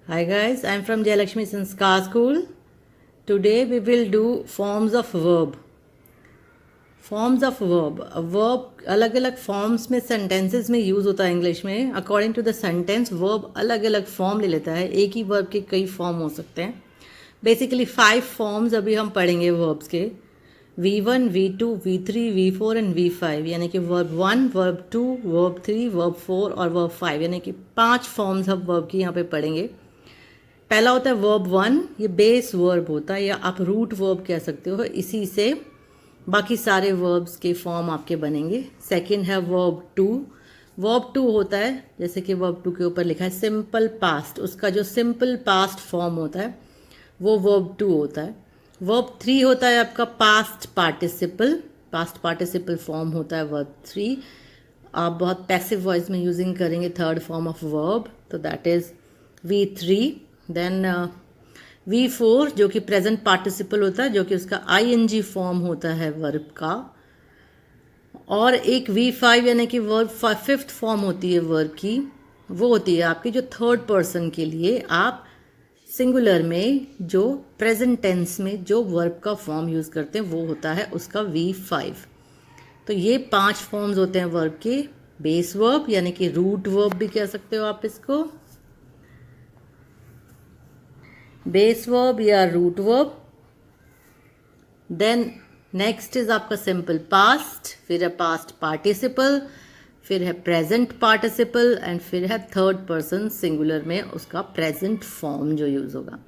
Hi guys, I'm from Jayalakshmi Sanskar School. Today we will do forms of verb. Forms of verb. Verb अलग अलग forms में sentences में use होता है English में. According to the sentence, verb अलग अलग form ले लेता है. एक ही verb के कई form हो सकते हैं. Basically 5 forms अभी हम पढ़ेंगे verbs के. V1, V2, V3, V4 and V5 यानी कि verb 1, verb 2, verb 3, verb 4 और verb 5 यानी कि 5 forms हम verb की यहाँ पे पढ़ेंगे. पहला होता है वर्ब 1, ये बेस वर्ब होता है या आप रूट वर्ब कह सकते हो. इसी से बाकी सारे वर्ब्स के फॉर्म आपके बनेंगे. सेकंड है वर्ब 2. वर्ब 2 होता है जैसे कि वर्ब 2 के ऊपर लिखा है सिंपल पास्ट, उसका जो सिंपल पास्ट फॉर्म होता है वो वर्ब 2 होता है. वर्ब 3 होता है आपका पास्ट पार्टिसिपल फॉर्म होता है वर्ब 3. आप बहुत पैसिव वॉइस में यूजिंग करेंगे थर्ड फॉर्म ऑफ वर्ब, तो that is V3. Then V4 जो कि प्रेजेंट पार्टिसिपल होता है, जो कि उसका ING फॉर्म होता है वर्ब का. और एक V5 यानी कि वर्ब फिफ्थ फॉर्म होती है वर्ब की, वो होती है आपकी जो थर्ड पर्सन के लिए आप सिंगुलर में जो प्रेजेंट टेंस में जो वर्ब का फॉर्म यूज़ करते हैं वो होता है उसका V5. तो ये 5 फॉर्म्स होते हैं वर्ब के. बेस वर्ब यानी कि रूट वर्ब भी कह सकते हो आप इसको, बेस वर्ब या root verb. Then next is आपका सिंपल पास्ट, फिर है पास्ट पार्टिसिपल, फिर है प्रेजेंट पार्टिसिपल एंड फिर है थर्ड पर्सन सिंगुलर में उसका प्रेजेंट फॉर्म जो यूज़ होगा.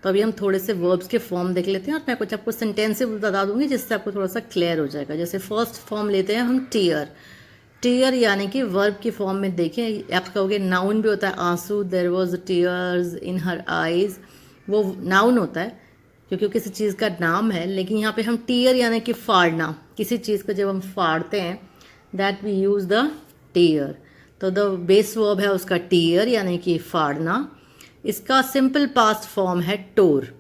तो अभी हम थोड़े से वर्ब्स के फॉर्म देख लेते हैं और मैं कुछ आपको सेंटेंसेस बता दूंगी जिससे आपको थोड़ा सा क्लियर हो जाएगा. जैसे फर्स्ट फॉर्म लेते हैं हम टीयर यानी कि वर्ब की फॉर्म में देखें आप कहोगे नाउन भी होता है. आंसू, there was tears in her eyes, वो नाउन होता है क्योंकि किसी चीज़ का नाम है. लेकिन यहाँ पे हम टीयर यानी कि फाड़ना, किसी चीज़ को जब हम फाड़ते हैं that we use the tear. तो द बेस वर्ब है उसका टीयर यानी कि फाड़ना. इसका सिंपल पास्ट फॉर्म है टोर.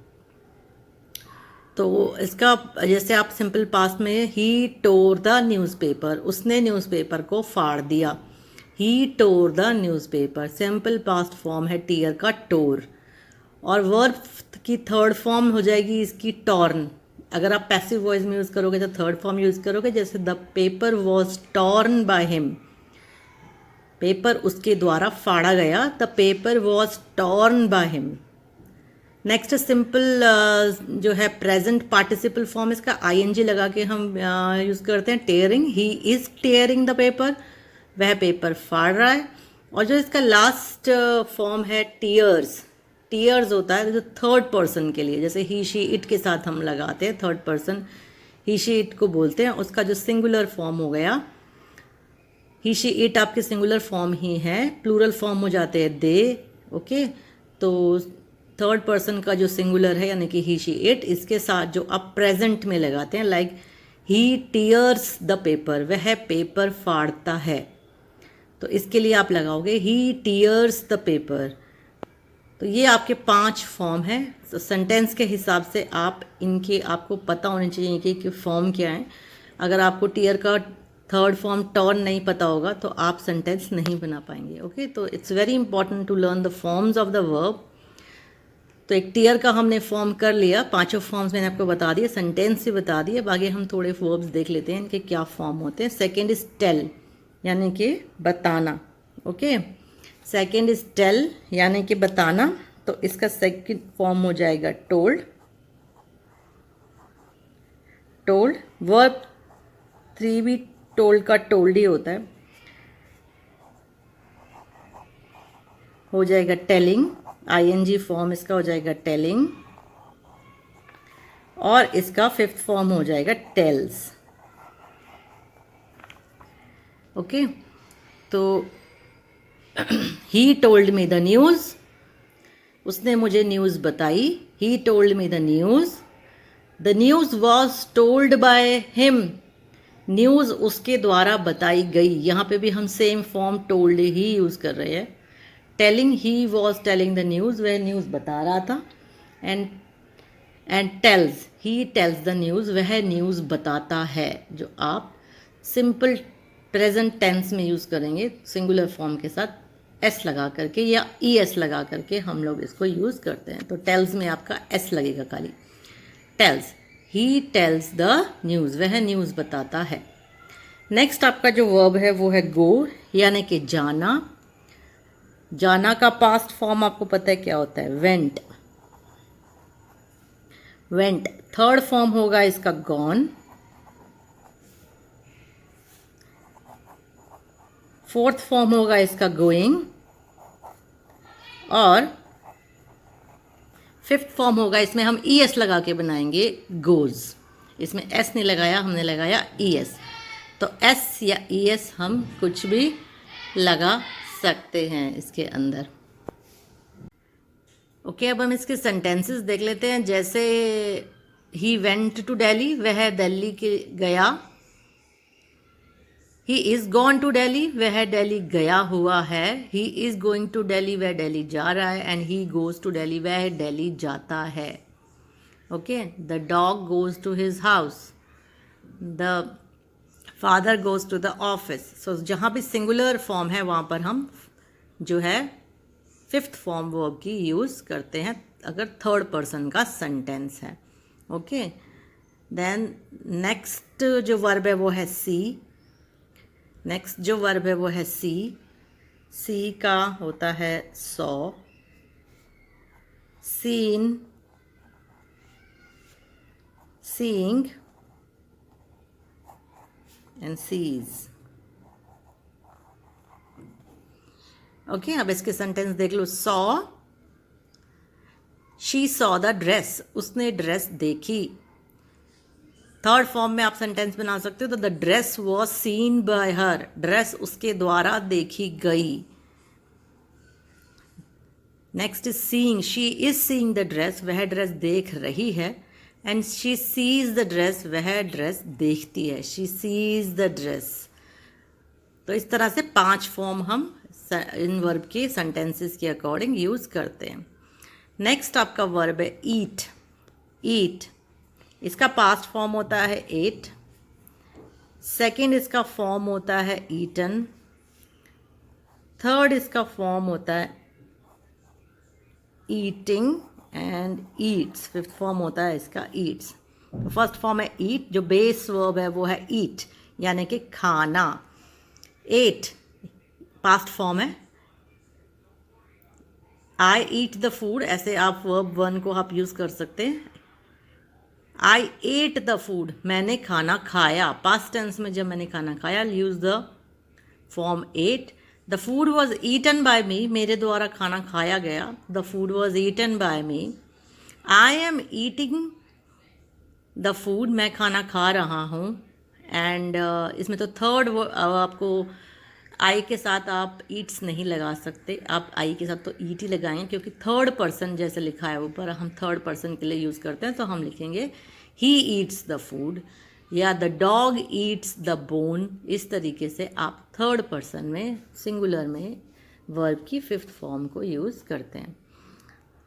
तो इसका जैसे आप सिंपल पास्ट में ही टोर द न्यूज़पेपर, उसने न्यूज़पेपर को फाड़ दिया. He tore the newspaper, simple past form है टीयर का टोर. और वर्ब की थर्ड फॉर्म हो जाएगी इसकी टॉर्न. अगर आप पैसिव वॉइस में यूज़ करोगे तो थर्ड फॉर्म यूज़ करोगे. जैसे the paper was torn by him, paper उसके द्वारा फाड़ा गया. The paper was torn by him. Next simple जो है प्रेजेंट पार्टिसिपल फॉर्म, इसका ING लगा के हम यूज़ करते हैं. Tearing, he is tearing the paper, वह पेपर फाड़ रहा है. और जो इसका लास्ट फॉर्म है टीयर्स होता है जो थर्ड पर्सन के लिए, जैसे ही शी इट के साथ हम लगाते हैं third person, he she it को बोलते हैं. उसका जो सिंगुलर फॉर्म हो गया, ही शी इट आपके सिंगुलर फॉर्म ही है, प्लूरल फॉर्म हो जाते हैं दे. ओके, तो थर्ड पर्सन का जो सिंगुलर है यानी कि ही शी इट, इसके साथ जो आप प्रेजेंट में लगाते हैं like he tears the paper, वह पेपर फाड़ता है. तो इसके लिए आप लगाओगे ही टीयर्स द पेपर. तो ये आपके 5 फॉर्म हैं. तो सेंटेंस के हिसाब से आप इनके आपको पता होने चाहिए कि फॉर्म क्या है. अगर आपको टीयर का थर्ड फॉर्म टर्न नहीं पता होगा तो आप सेंटेंस नहीं बना पाएंगे. ओके, तो it's very important to learn the forms of the verb. तो एक टीयर का हमने फॉर्म कर लिया, 5 फॉर्म्स मैंने आपको बता दिए, सेंटेंस से बता दिए. बाकी हम थोड़े वर्ब्स देख लेते हैं इनके क्या फॉर्म होते हैं. सेकेंड इज टेल यानी कि बताना. ओके, सेकेंड इज टेल यानी कि बताना. तो इसका सेकेंड फॉर्म हो जाएगा टोल्ड. वर्ब 3 भी टोल्ड का टोल्ड ही होता है, हो जाएगा टेलिंग. ING फॉर्म इसका हो जाएगा टेलिंग. और इसका फिफ्थ फॉर्म हो जाएगा टेल्स. ओके, तो he told me the news, उसने मुझे न्यूज़ बताई. He told me the news was told by him, news उसके द्वारा बताई गई. यहाँ पे भी हम सेम फॉर्म टोल्ड ही यूज़ कर रहे हैं. Telling, he was telling the news, वह न्यूज़ बता रहा था. And tells, he tells the news, वह न्यूज़ बताता है. जो आप सिंपल प्रेजेंट टेंस में यूज़ करेंगे सिंगुलर फॉर्म के साथ एस लगा करके या ई एस लगा करके हम लोग इसको यूज़ करते हैं। तो टेल्स में आपका एस लगेगा खाली। Tells, he tells the news, वह न्यूज़ बताता है। नेक्स्ट आपका जो वर्ब है वो है गो, यानी कि जाना। जाना का पास्ट फॉर्म आपको पता है क्या होता है? वेंट। वेंट। थर्ड फॉर्म होगा इसका गॉन। फोर्थ फॉर्म होगा इसका गोइंग। और फिफ्थ फॉर्म होगा, इसमें हम ई एस लगा के बनाएंगे, गोज। इसमें एस नहीं लगाया, हमने लगाया ई एस। तो एस या ई एस हम कुछ भी लगा सकते हैं इसके अंदर। ओके, अब हम इसके सेंटेंसेस देख लेते हैं। जैसे ही वेंट टू दिल्ली, वह दिल्ली के गया। He is gone to Delhi, वह दिल्ली गया हुआ है। He is going to Delhi, वह दिल्ली जा रहा है। And he goes to Delhi, वह दिल्ली जाता है। Okay, the dog goes to his house, the father goes to the office. So जहाँ भी सिंगुलर फॉर्म है वहाँ पर हम जो है फिफ्थ फॉर्म वर्ब की यूज़ करते हैं अगर थर्ड पर्सन का सेंटेंस है। ओके, देन नेक्स्ट जो वर्ब है वो है सी। नेक्स्ट जो वर्ब है वो है सी। सी का होता है saw, seen, seeing and sees. Okay, अब इसके सेंटेंस देख लो। Saw, she saw the dress, उसने ड्रेस देखी। थर्ड फॉर्म में आप सेंटेंस बना सकते हो, तो the dress was seen by her, dress उसके द्वारा देखी गई। Next is seeing, she is seeing the dress, वह ड्रेस देख रही है। And she sees the dress, वह ड्रेस देखती है। She sees the dress. तो इस तरह से 5 फॉर्म हम इन वर्ब के सेंटेंसेस के अकॉर्डिंग यूज करते हैं। नेक्स्ट आपका वर्ब है ईट। ईट, इसका पास्ट फॉर्म होता है एट। सेकंड इसका फॉर्म होता है ईटन। थर्ड इसका फॉर्म होता है eating and Yeats. Fifth form होता है इसका ईट्स। फर्स्ट फॉर्म है ईट, जो बेस वर्ब है वो है ईट, यानी कि खाना। एट पास्ट फॉर्म है आई ईट द फूड, ऐसे आप वर्ब 1 को आप यूज़ कर सकते हैं। आई एट द फूड, मैंने खाना खाया। पास्ट टेंस में जब मैंने खाना खाया, use the form ate. The food was eaten by me, मेरे द्वारा खाना खाया गया। The food was eaten by me. I am eating the food, मैं खाना खा रहा हूँ। एंड इसमें तो थर्ड आपको आई के साथ आप ईट्स नहीं लगा सकते, आप आई के साथ तो ईट ही लगाएंगे, क्योंकि थर्ड पर्सन जैसे लिखा है ऊपर, हम थर्ड पर्सन के लिए यूज़ करते हैं। तो हम लिखेंगे ही ईट्स द फूड या the dog eats the bone. इस तरीके से आप थर्ड पर्सन में सिंगुलर में वर्ब की फिफ्थ फॉर्म को यूज़ करते हैं।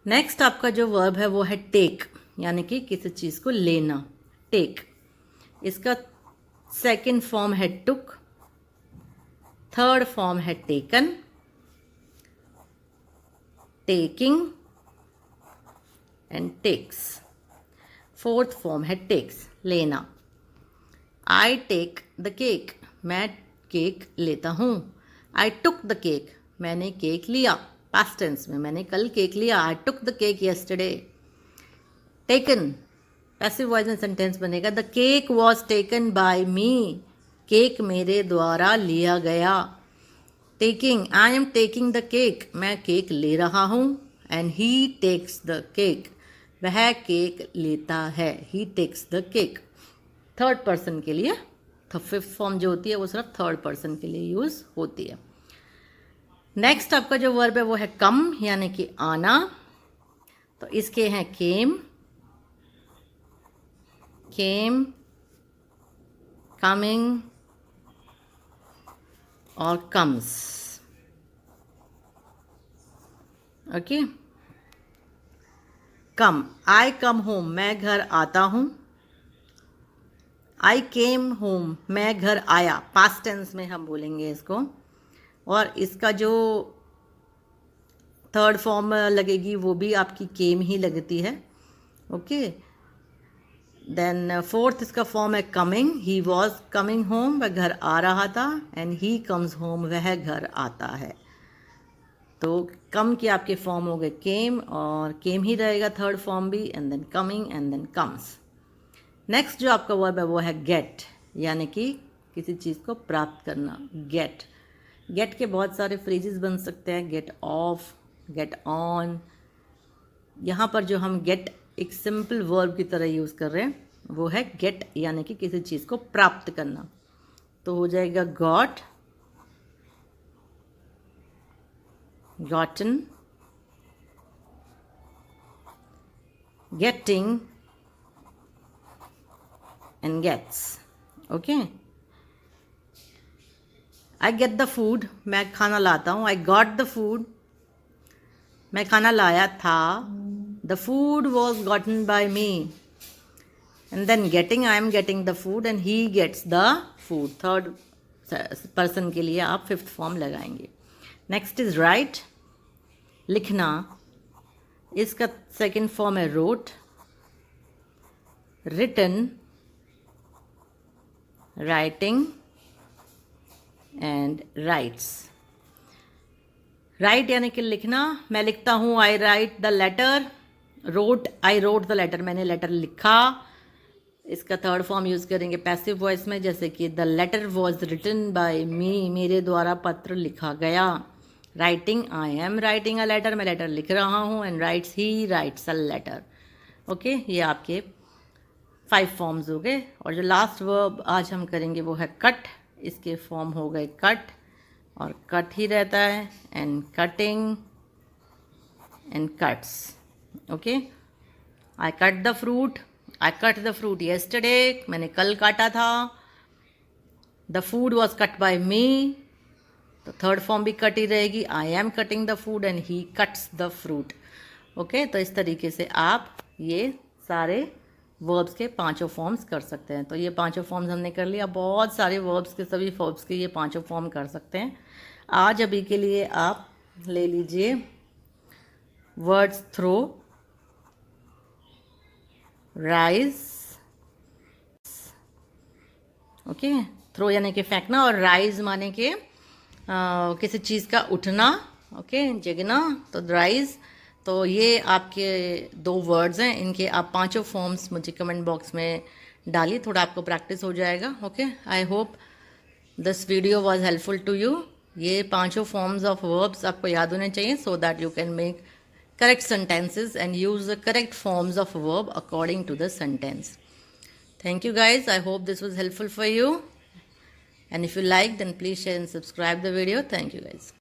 नेक्स्ट आपका जो वर्ब है वो है टेक, यानी कि किसी चीज़ को लेना। टेक, इसका सेकंड फॉर्म है टुक। थर्ड फॉर्म है taken, taking and takes. Fourth form है टेक्स, लेना। आई टेक द केक, मैं केक लेता हूँ। आई टुक द केक, मैंने केक लिया। पास्ट टेंस में, मैंने कल केक लिया। I took the cake yesterday. Taken, passive voice में सेंटेंस बनेगा the cake was taken by me, cake मेरे द्वारा लिया गया। Taking, I am taking the cake, मैं केक ले रहा हूँ। And he takes the cake, वह केक लेता है। He takes the cake, third person के लिए। तो फिफ्थ फॉर्म जो होती है वो सिर्फ थर्ड पर्सन के लिए यूज़ होती है। नेक्स्ट आपका जो वर्ब है वो है कम, यानी कि आना। तो इसके हैं केम, केम, कमिंग और कम्स। ओके, कम, आई कम होम, मैं घर आता हूँ। आई केम होम, मैं घर आया। पास्ट टेंस में हम बोलेंगे इसको। और इसका जो थर्ड फॉर्म लगेगी वो भी आपकी केम ही लगती है। ओके, देन फोर्थ इसका फॉर्म है coming, he was coming home, वह घर आ रहा था, एंड ही कम्स होम, वह घर आता है। तो कम के आपके फॉर्म हो गए केम, और केम ही रहेगा थर्ड फॉर्म भी, and then coming and then comes. Next जो आपका वर्ब है वो है गेट, यानी कि किसी चीज़ को प्राप्त करना। गेट, गेट के बहुत सारे फ्रेजेस बन सकते हैं, गेट ऑफ, गेट ऑन। यहाँ पर जो हम गेट एक सिंपल वर्ब की तरह यूज़ कर रहे हैं वो है गेट, यानी कि किसी चीज़ को प्राप्त करना। तो हो जाएगा got, gotten, getting and gets. Okay, I get the food, मैं खाना लाता हूँ। I got the food, मैं खाना लाया था। The food was gotten by me. And then getting, I am getting the food and he gets the food. Third person के लिए आप फिफ्थ फॉर्म लगाएंगे। नेक्स्ट इज राइट, लिखना। इसका सेकंड फॉर्म है wrote, written, writing and writes. Write यानी कि लिखना, मैं लिखता हूँ, I write the letter. Wrote, I wrote the letter, मैंने लेटर लिखा। इसका थर्ड फॉर्म यूज़ करेंगे पैसिव वॉइस में, जैसे कि the letter was written by me, मेरे द्वारा पत्र लिखा गया। Writing, I am writing a letter, मैं लेटर लिख रहा हूँ। And writes, he writes a letter. Okay, ये आपके 5 फॉर्म्स हो गए। और जो लास्ट वर्ब आज हम करेंगे वो है कट। इसके फॉर्म हो गए कट, और कट ही रहता है, and cutting and cuts. Okay, I cut the fruit, I cut the fruit yesterday, मैंने कल काटा था। The food was cut by me, तो थर्ड फॉर्म भी कट ही रहेगी, I am cutting the food and he cuts the fruit. Okay, तो इस तरीके से आप ये सारे वर्ब्स के 5 फॉर्म्स कर सकते हैं। तो ये 5 फॉर्म्स हमने कर लिया। बहुत सारे वर्ब्स के, सभी वर्ब्स के ये 5 फॉर्म कर सकते हैं। आज अभी के लिए आप ले लीजिए words throw, rise. Okay, throw यानी कि फेंकना, और राइज माने कि किसी चीज़ का उठना। ओके, जगना, तो राइज। तो ये आपके 2 वर्ड्स हैं, इनके आप 5 फॉर्म्स मुझे कमेंट बॉक्स में डालिए, थोड़ा आपको प्रैक्टिस हो जाएगा। Okay, I hope this video was helpful to you. ये 5 फॉर्म्स ऑफ वर्ब्स आपको याद होने चाहिए, so that you can make correct sentences and use the correct forms of verb according to the sentence. Thank you guys. I hope this was helpful for you. And if you like, then please share and subscribe the video. Thank you guys.